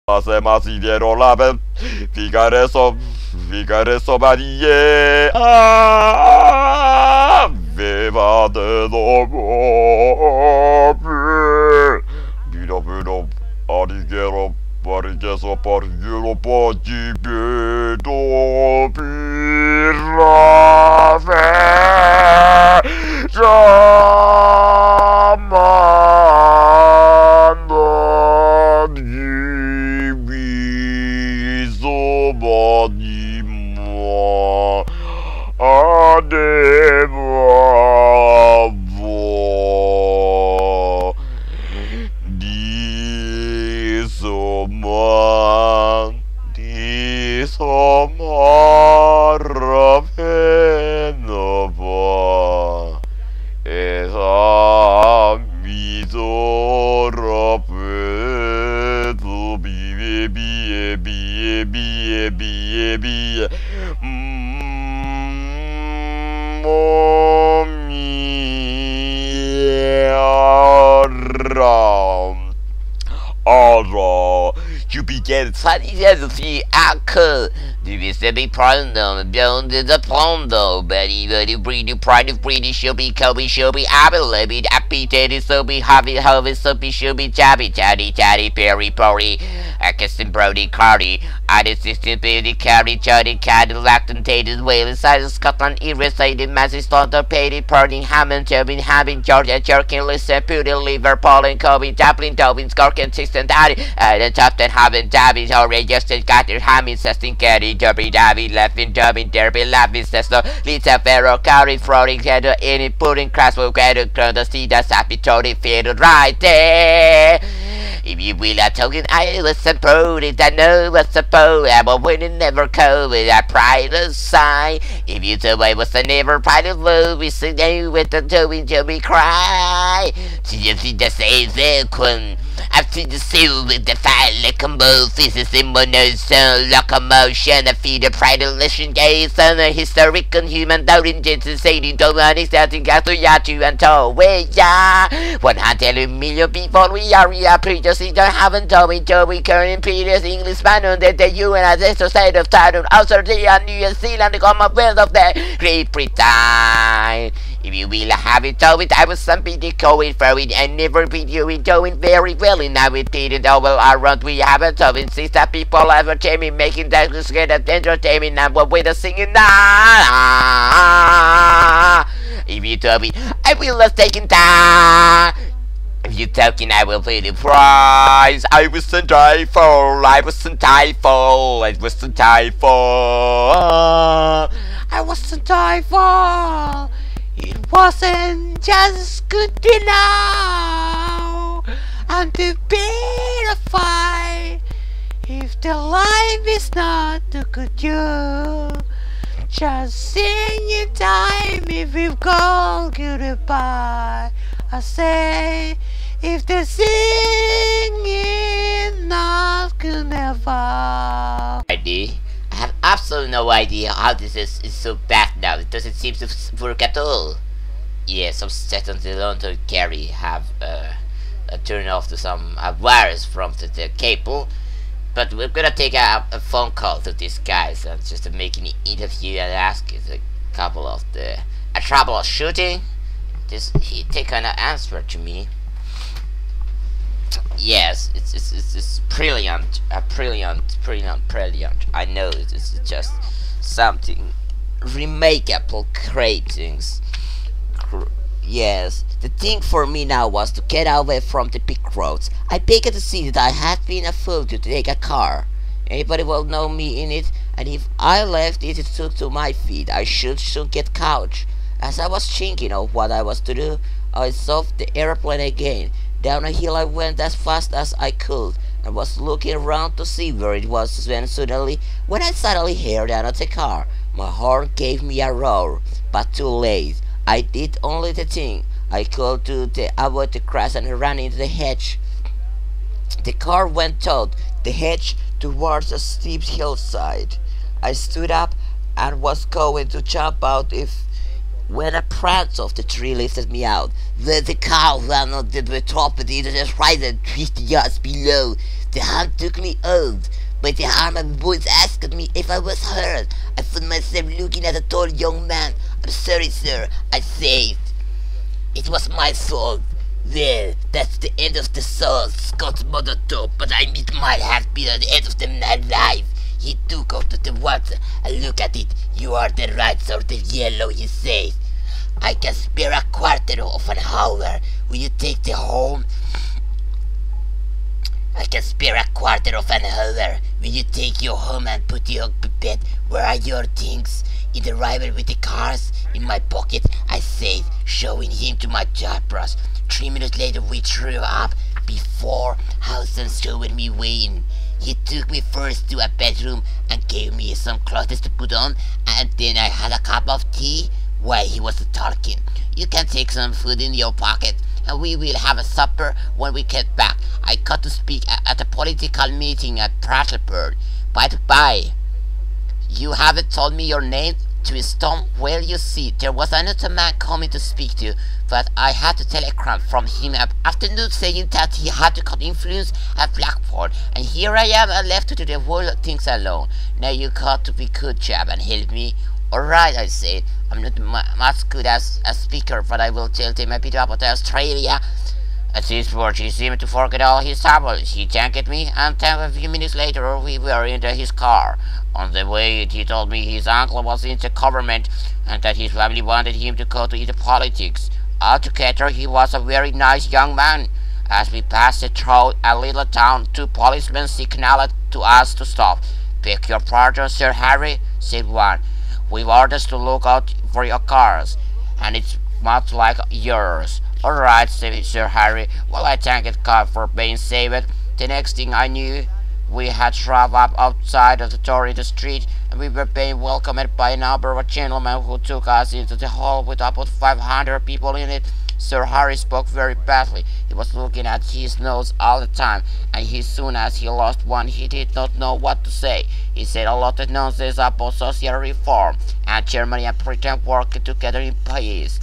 Hacemos dinero la vez. Fíjate eso, Marie. Ah, viva de nuevo. Vino, ariguero, parigueso, pariguero, pachipedo, pirave. Ramanda, diviso, banimo, adevavo. Disoma Ravenova Esa miso rapeto bie Ora, you begin funny as a few anchor. Do we say be pronto, beyond the pronto, very pretty, should be Kobe, should be Abel, happy, teddy, so be harvest, so be, should be jabby, chatty, perry, I guess in Brody Cardi, I assisted Billy Carry, Jody Cadillac, and Tated Whale, inside of Scotland, irritated, massive slaughter, paid, parting, Hammond, Turbin, having Georgia, Jerkin, Lissa, Pudi, Liverpool, and Kobe, Dublin, Tobin, Scork, and Six and Daddy, and top that having Davies already just got their hammies, testing Caddy, Derby, Davy, laughing, dubbing, Derby, laughing, Sesto, Lisa, Ferro, Carry, Frowning, Head, any pudding, crash, will get a crowd, the sea, that's happy, Tony, field, right there. If you will a token, I was supported, I know what's supposed, I'm a winning never COVID, I pride a sign. If you tell me what's the never pride of love, we sit down with the Toby cry. See you see the same sequence. I've seen the seal with the fire like a both physics in monosound locomotion. I feed a pride of listen gaze on a historic and human doubt in Jensen saying don't want starting to Yatu and Toweya. 100 million people we are previously don't haven't told me Toby current previous English man on the you and I side of Titan Australia, New Zealand, the Commonwealth of the Great Britain. If you will have it told it, I was something going for it and never been doing very well. And now it didn't over around we haven't told it. Since that people ever tell me making that get of entertainment number with a singing if you told me, I will have taken that. If you talking, I will pay the price. I wasn't die for. I wasn't die for. I wasn't die for. I wasn't die for. It wasn't just good enough. And to verify if the life is not a good you. Just sing in time if we've gone goodbye. I say if the singing not good never. I have absolutely no idea how this is so bad now. It doesn't seem to work at all. Yeah, some settings alone to carry have turned off to some wires from the cable. But we're gonna take a phone call to these guys and just to make an interview and ask a couple of the troubleshooting. He take an answer to me. Yes, it's brilliant, brilliant. I know it's just something remarkable, great things. Yes, the thing for me now was to get away from the big roads. I began to see that I had been a fool to take a car. Anybody will know me in it, and if I left it took to my feet, I should soon get caught. As I was thinking of what I was to do, I saw the airplane again. Down a hill I went as fast as I could, and was looking around to see where it was when I suddenly heard another car. My heart gave me a roar, but too late. I did only the thing I could do to avoid the crash and ran into the hedge. The car went toward the hedge towards a steep hillside. I stood up and was going to jump out When a branch of the tree lifted me out, the car ran on the property that is right and 50 yards below. The hand took me out. By the arm and voice asked me if I was hurt. I found myself looking at a tall young man. "I'm sorry, sir," I said. "It was my fault." "Well, that's the end of the song," Scott's mother thought, "but I it might have been at the end of the man's life." He took out the water and looked at it. "You are the right sort of yellow," he said. "I can spare a quarter of an hour. Will you take the home?" "I can spare a quarter of an hour. Will you take you home and put you on bed? Where are your things?" "In the river with the cars." "In my pocket," I said, showing him to my toothbrush. 3 minutes later we drew up before Hudson showed me Wayne. He took me first to a bedroom and gave me some clothes to put on, and then I had a cup of tea while he was talking. "You can take some food in your pocket, and we will have a supper when we get back. I got to speak at a political meeting at Prattlebird. By the by, you haven't told me your name." "Twiston." "Well, you see, there was another man coming to speak to you, but I had a telegram from him afternoon saying that he had got influence at Blackpool, and here I am left to do the whole things alone. Now you got to be good chap and help me." "All right," I said. "I'm not much good as a speaker, but I will tell them a bit about Australia." At this word he seemed to forget all his troubles. He thanked me, and then a few minutes later we were in his car. On the way he told me his uncle was in the government and that his family wanted him to go into politics. Altogether he was a very nice young man. As we passed through a little town, 2 policemen signaled to us to stop. "Beg your pardon, Sir Harry," said one. "We've orders to look out for your cars, and it's much like yours." "All right," said Sir Harry. "Well, I thanked God for being saved." The next thing I knew, we had drove up outside of the door in the street, and we were being welcomed by a number of gentlemen who took us into the hall with about 500 people in it. Sir Harry spoke very badly. He was looking at his nose all the time, and as soon as he lost one, he did not know what to say. He said a lot of nonsense about social reform, and Germany and Britain working together in peace.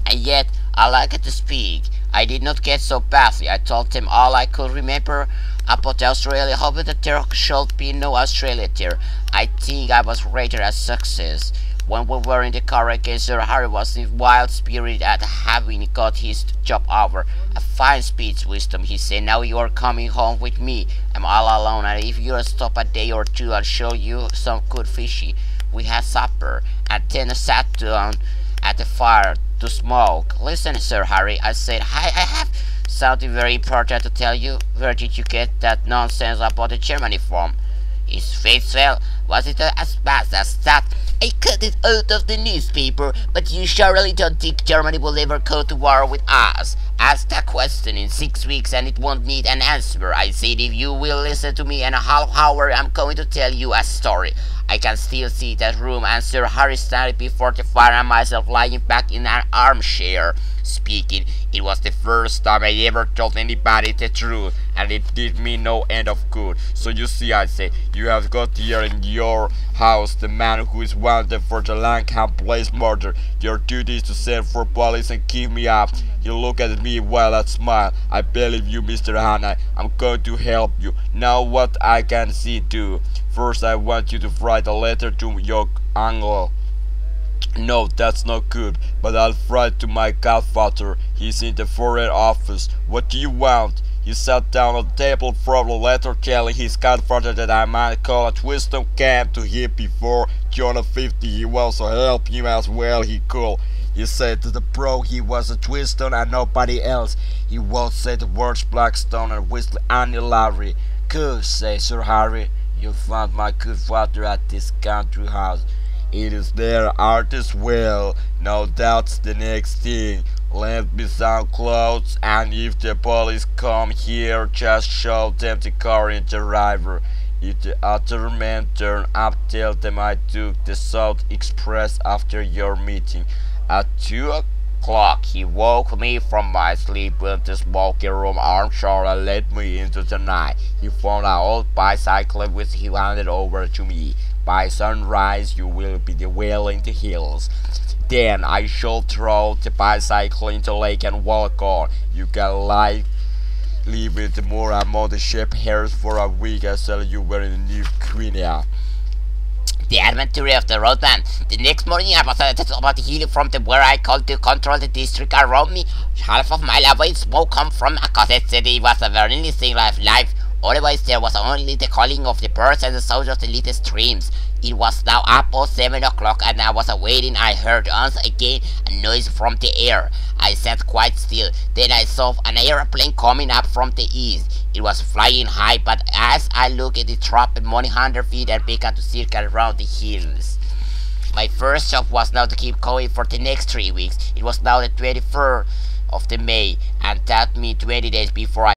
And yet, I liked to speak. I did not get so badly. I told him all I could remember about Australia, hoping that there should be no Australia there. I think I was rated a success. When we were in the car again, Sir Harry was in wild spirit at having got his job over. "A fine speech, Wisdom," he said. "Now you are coming home with me. I'm all alone, and if you'll stop a day or two, I'll show you some good fishy." We had supper, and then sat down at the fire to smoke. "Listen, Sir Harry," I said, I have something very important to tell you. Where did you get that nonsense about the Germany from?" His face fell. "Was it as bad as that?" "I cut it out of the newspaper, but you surely don't think Germany will ever go to war with us?" "Ask that question in 6 weeks and it won't need an answer," I said. "If you will listen to me in a half hour, I'm going to tell you a story." I can still see that room and Sir Harry standing before the fire and myself lying back in an armchair speaking. It was the first time I ever told anybody the truth, and it did me no end of good. "So you see," I said, "you have got here in your house the man who is wanted for the Langham Place murder. Your duty is to send for police and give me up." He looked at me while I smiled. "I believe you, Mr. Hannah. I'm going to help you. Now what I can see do. First I want you to write a letter to your uncle." "No, that's not good, but I'll write to my godfather. He's in the Foreign Office. What do you want?" He sat down on the table, wrote a letter telling his godfather that I might call a Twiston camp to him before John 50. He was to help him as well he could. He said to the pro he was a Twiston and nobody else. He won't say the words Blackstone and whistle Annie Larry. "Good," said Sir Harry. "You found my good father at this country house. It is there art as well. Now that's the next thing. Lend me some clothes, and if the police come here, just show them the car in the river. If the other men turn up, tell them I took the South Express after your meeting." At 2 o'clock he woke me from my sleep in the smoking room armchair and led me into the night. He found an old bicycle which he handed over to me. By sunrise you will be well in the hills. Then I shall throw the bicycle into lake and walk on. You can live with more among the sheep hairs for a week until you were in New Guinea. The adventure of the roadman. The next morning I was about the hill from the where I called to control the district around me. Half of mile away smoke come from a cottage city. It was a very thing of life. Otherwise there was only the calling of the birds and the sound of the little streams. It was now past 7 o'clock and I was awaiting. I heard once again a noise from the air. I sat quite still. Then I saw an aeroplane coming up from the east. It was flying high, but as I looked it dropped more than 100 feet and began to circle around the hills. My first job was now to keep going for the next 3 weeks. It was now the 23rd of the May, and that meant 20 days before I